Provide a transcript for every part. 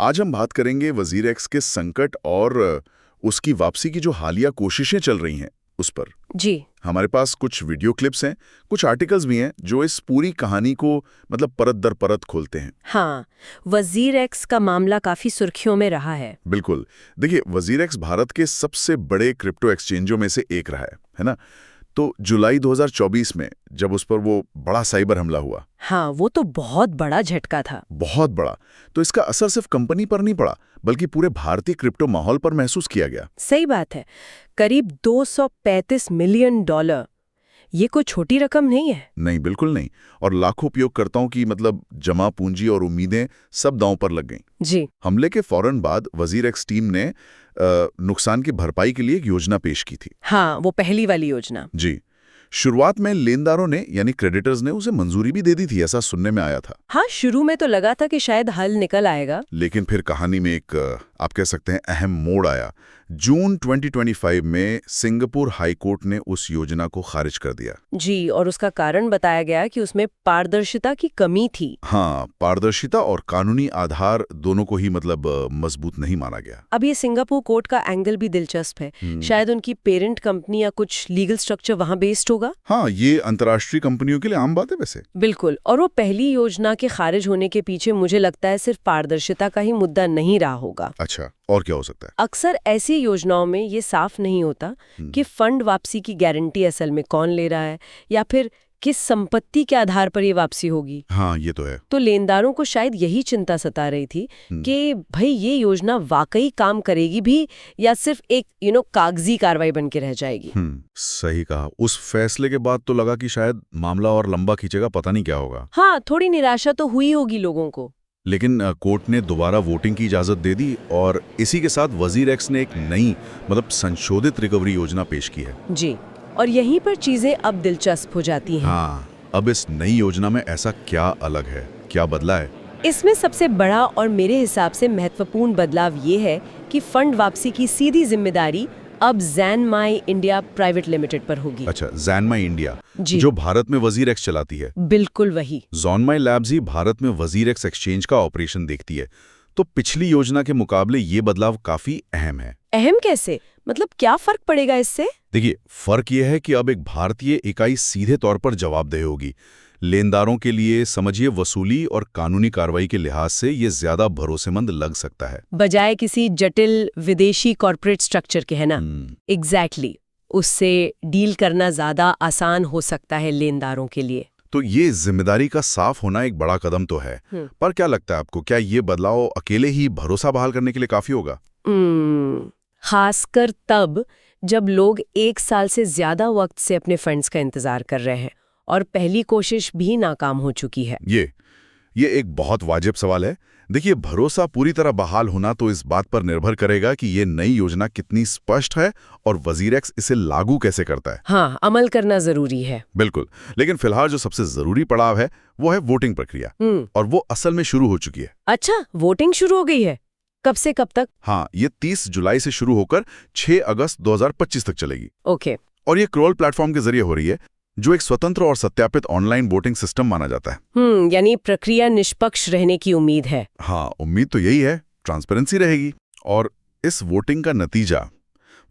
आज हम बात करेंगे वजीर एक्स के संकट और उसकी वापसी की जो हालिया कोशिशें चल रही हैं उस पर। जी। हमारे पास कुछ वीडियो क्लिप्स हैं, कुछ आर्टिकल्स भी हैं जो इस पूरी कहानी को मतलब परत दर परत खोलते हैं। हाँ, वजीर एक्स का मामला काफी सुर्खियों में रहा है। बिल्कुल। देखिए, वजीर एक्स भारत के सबसे बड़े क्रिप्टो एक्सचेंजों में से एक रहा है ना। तो जुलाई 2024 में जब उस पर वो बड़ा साइबर हमला हुआ। हाँ, वो तो बहुत बड़ा झटका था। बहुत बड़ा। तो इसका असर सिर्फ कंपनी पर नहीं पड़ा, बल्कि पूरे भारतीय क्रिप्टो माहौल पर महसूस किया गया। सही बात है। करीब $235 मिलियन, ये कोई छोटी रकम नहीं है। नहीं, बिल्कुल नहीं। और लाखों उपयोगकर्ताओं की मतलब जमा पूंजी और उम्मीदें सब दांव पर लग गईं। जी। हमले के फौरन बाद वजीर एक्स टीम ने नुकसान की भरपाई के लिए एक योजना पेश की थी। हाँ, वो पहली वाली योजना। जी। शुरुआत में लेनदारों ने यानी क्रेडिटर्स ने उसे मंजूरी भी दे दी थी, ऐसा सुनने में आया था। हाँ, शुरू में तो लगा था कि शायद हल निकल आएगा। लेकिन फिर कहानी में एक आप कह सकते हैं अहम मोड़ आया। जून 2025 में सिंगापुर हाई कोर्ट ने उस योजना को खारिज कर दिया। जी, और उसका कारण बताया गया कि उसमें पारदर्शिता की कमी थी। हाँ, पारदर्शिता और कानूनी आधार दोनों को ही मतलब मजबूत नहीं माना गया। अब ये सिंगापुर कोर्ट का एंगल भी दिलचस्प है। शायद उनकी पेरेंट कंपनी या कुछ लीगल स्ट्रक्चर वहाँ बेस्ड होगा। हाँ, ये अंतर्राष्ट्रीय कंपनियों के लिए आम बात है वैसे। बिल्कुल। और वो पहली योजना के खारिज होने के पीछे मुझे लगता है सिर्फ पारदर्शिता का ही मुद्दा नहीं रहा होगा। अच्छा, और क्या हो सकता है? अक्सर ऐसी योजनाओं में ये साफ नहीं होता कि फंड वापसी की गारंटी असल में कौन ले रहा है या फिर किस संपत्ति के आधार पर ये वापसी होगी। हाँ, ये तो है। तो लेनदारों को शायद यही चिंता सता रही थी कि भाई ये योजना वाकई काम करेगी भी या सिर्फ एक कागजी कार्रवाई बन के रह जाएगी। सही कहा। उस फैसले के बाद तो लगा कि शायद मामला और लंबा खींचेगा, पता नहीं क्या होगा। हाँ, थोड़ी निराशा तो हुई होगी लोगों को। लेकिन कोर्ट ने दोबारा वोटिंग की इजाजत दे दी और इसी के साथ वजीर एक्स ने एक नई मतलब संशोधित रिकवरी योजना पेश की है। जी, और यहीं पर चीजें अब दिलचस्प हो जाती हैं। हाँ, अब इस नई योजना में ऐसा क्या अलग है, क्या बदला है? इसमें सबसे बड़ा और मेरे हिसाब से महत्वपूर्ण बदलाव ये है कि फंड वापसी की सीधी जिम्मेदारी अब ज़ैनमाई इंडिया प्राइवेट लिमिटेड पर होगी। अच्छा, ज़ैनमाई इंडिया, जी, जो भारत में वजीर एक्स चलाती है। बिल्कुल वही। ज़ैनमाई लैब्स ही भारत में वजीर एक्स एक्सचेंज का ऑपरेशन देखती है। तो पिछली योजना के मुकाबले ये बदलाव काफी अहम है। अहम कैसे? मतलब क्या फर्क पड़ेगा इससे? देखिए, फर्क यह है कि अब एक भारतीय इकाई सीधे तौर पर जवाबदेह होगी। लेनदारों के लिए समझिए वसूली और कानूनी कार्रवाई के लिहाज से ये ज्यादा भरोसेमंद लग सकता है, बजाय किसी जटिल विदेशी कॉर्पोरेट स्ट्रक्चर के, है ना? एग्जैक्टली। उससे डील करना ज्यादा आसान हो सकता है लेनदारों के लिए। तो ये जिम्मेदारी का साफ होना एक बड़ा कदम तो है। पर क्या लगता है आपको, क्या ये बदलाव अकेले ही भरोसा बहाल करने के लिए काफी होगा? खासकर तब जब लोग 1 साल से ज्यादा वक्त से अपने फंड्स का इंतजार कर रहे हैं और पहली कोशिश भी नाकाम हो चुकी है। ये एक बहुत वाजिब सवाल है। देखिए, भरोसा पूरी तरह बहाल होना तो इस बात पर निर्भर करेगा कि ये नई योजना कितनी स्पष्ट है और वजीर एक्स इसे लागू कैसे करता है। हाँ, अमल करना जरूरी है। बिल्कुल। लेकिन फिलहाल जो सबसे जरूरी पड़ाव है वो है वोटिंग प्रक्रिया, और वो असल में शुरू हो चुकी है। अच्छा, वोटिंग शुरू हो गई है? कब से कब तक? हाँ, ये 30 जुलाई से शुरू होकर 6 अगस्त 2025 तक चलेगी। ओके। और ये क्रोल प्लेटफॉर्म के जरिए हो रही है, जो एक स्वतंत्र और सत्यापित ऑनलाइन वोटिंग सिस्टम माना जाता है। यानी प्रक्रिया निष्पक्ष रहने की उम्मीद है। हाँ, उम्मीद तो यही है, ट्रांसपेरेंसी रहेगी। और इस वोटिंग का नतीजा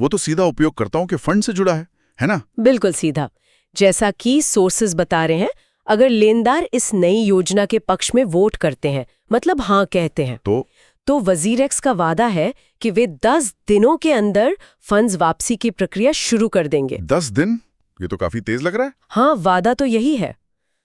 वो तो सीधा उपयोगकर्ताओं के फंड से जुड़ा है ना? बिल्कुल सीधा। जैसा कि सोर्सेज बता रहे हैं, अगर लेनदार इस नई योजना के पक्ष में वोट करते हैं, मतलब हाँ कहते हैं, तो वजीर एक्स का वादा है कि वे 10 दिनों के अंदर फंड्स वापसी की प्रक्रिया शुरू कर देंगे। 10 दिन? ये तो काफी तेज लग रहा है। हाँ, वादा तो यही है।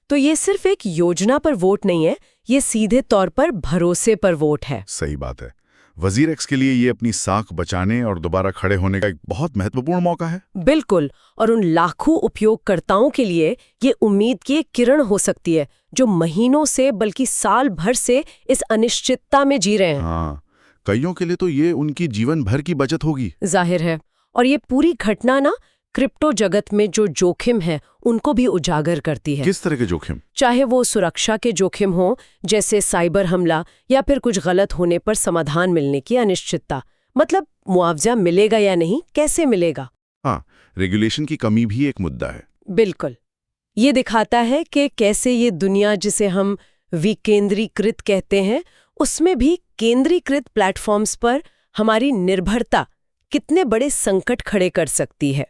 तो ये सिर्फ एक योजना पर वोट नहीं है, ये सीधे तौर पर भरोसे पर वोट है। सही बात है। वजीर एक्स के लिए ये अपनी साख बचाने और दोबारा खड़े होने का एक बहुत महत्वपूर्ण मौका है। बिल्कुल। और उन लाखों उपयोगकर्ताओं के लिए ये उम्मीद की एक किरण हो सकती है जो महीनों से बल्कि साल भर से इस अनिश्चितता में जी रहे हैं। हाँ, कईयों के लिए तो ये उनकी जीवन भर की बचत होगी। जाहिर है। और ये पूरी घटना ना क्रिप्टो जगत में जो जोखिम है उनको भी उजागर करती है। किस तरह के जोखिम? चाहे वो सुरक्षा के जोखिम हो, जैसे साइबर हमला, या फिर कुछ गलत होने पर समाधान मिलने की अनिश्चितता। मतलब मुआवजा मिलेगा या नहीं, कैसे मिलेगा। हाँ, रेगुलेशन की कमी भी एक मुद्दा है। बिल्कुल। ये दिखाता है कि कैसे ये दुनिया जिसे हम विकेंद्रीकृत कहते हैं, उसमें भी केंद्रीकृत प्लेटफॉर्म्स पर हमारी निर्भरता कितने बड़े संकट खड़े कर सकती है।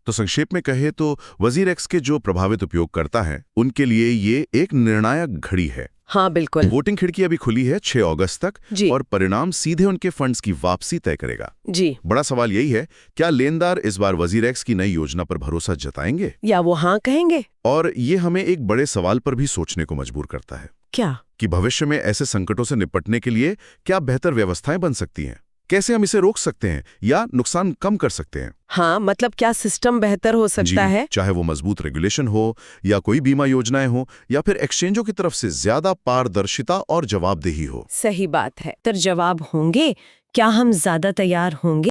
तो संक्षेप में कहे तो वजीर एक्स के जो प्रभावित उपयोगकर्ता हैं उनके लिए ये एक निर्णायक घड़ी है। हाँ बिल्कुल। वोटिंग खिड़की अभी खुली है 6 अगस्त तक जी। और परिणाम सीधे उनके फंड्स की वापसी तय करेगा। जी। बड़ा सवाल यही है, क्या लेनदार इस बार वजीर एक्स की नई योजना पर भरोसा जताएंगे या वो हाँ कहेंगे? और ये हमें एक बड़े सवाल पर भी सोचने को मजबूर करता है। क्या? कि भविष्य में ऐसे संकटों से निपटने के लिए क्या बेहतर व्यवस्थाएं बन सकती हैं? कैसे हम इसे रोक सकते हैं या नुकसान कम कर सकते हैं? हाँ, मतलब क्या सिस्टम बेहतर हो सकता है? चाहे वो मजबूत रेगुलेशन हो या कोई बीमा योजनाएं हो या फिर एक्सचेंजों की तरफ से ज्यादा पारदर्शिता और जवाबदेही हो। सही बात है। तो जवाब होंगे, क्या हम ज्यादा तैयार होंगे?